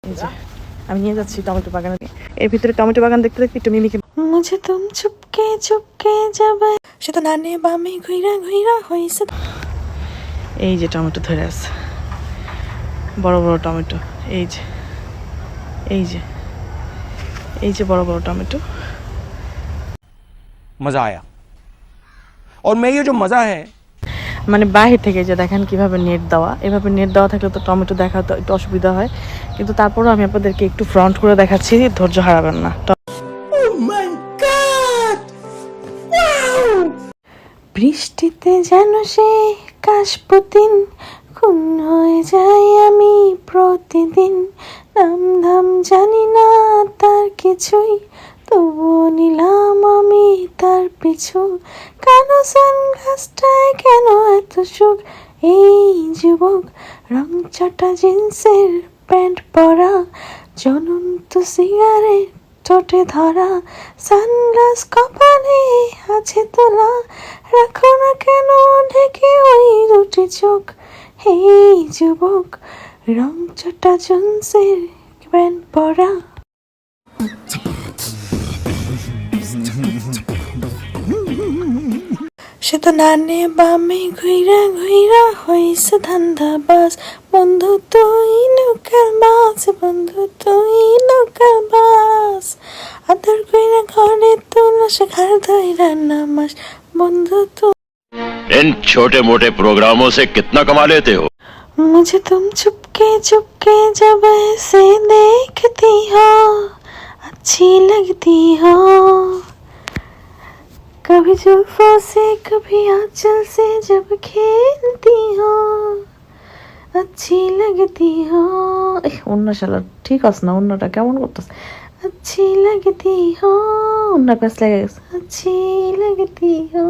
এই যে আমি নিয়ে যাচ্ছি টমেটো বাগানে। এর ভিতরে টমেটো বাগান দেখতে দেখতে একটু মিমিকে মুঝে তুম চুপকে চুপকে যাবে, সে তো নানে বামে ঘুইরা ঘুইরা হইছে। এই যে টমেটো ধরে আছে, বড় বড় টমেটো। এই যে এই যে এই যে বড় বড় টমেটো। मजा आया और मैं ये जो मजा है মানে বাহির থেকে যে দেখেন কিভাবে নেট দেওয়া, এভাবে নেট দেওয়া থাকলে তো টমেটো দেখা তো একটু অসুবিধা হয়, কিন্তু তারপরেও আমি আপনাদেরকে একটু ফ্রন্ট করে দেখাচ্ছি, ধৈর্য হারাবেন না। বৃষ্টিতে যেন সে কাশপতিন, খুন হয়ে যাই আমি প্রতিদিন। নাম ধাম জানি না তার কিছুই, তবুও নিলাম আমি তার পিছু। কেন সানগ্লাসটায় কেন এত সুখ, এই যুবক রং চটা জিন্সের প্যান্ট পরা, জ্বলন্ত সিগারেট ঠোঁটে ধরা, সানগ্লাস কপালে আছে তোলা, রাখো না কেন ঢেকে ওই দুটি চোখ। এই যুবক রং চটা জিন্সের প্যান্ট পরা। সে তো নানে বামে ঘুইরা ঘুইরা হইছে ধান্দাবাজ, বন্ধু তুই লোকাল বাস, বন্ধু তুই লোকাল বাস। আদর কইরা ঘরে তোলা সে ঘর ধইরা নামাস, বন্ধু তুই। इन छोटे मोटे प्रोग्रामों से कितना कमा लेते हो? मुझे तुम चुपके चुपके जब ऐसे देखती हो, अच्छी लगती हो, कभी जुल्फों से कभी आंचल से जब खेलती हो, अच्छी लगती हो। অন্য শালা ঠিক আছে না, অন্যটা কেমন করতেছে। अच्छी लगती हो, অন্য প্যাস লেগে গেছে। अच्छी लगती हो।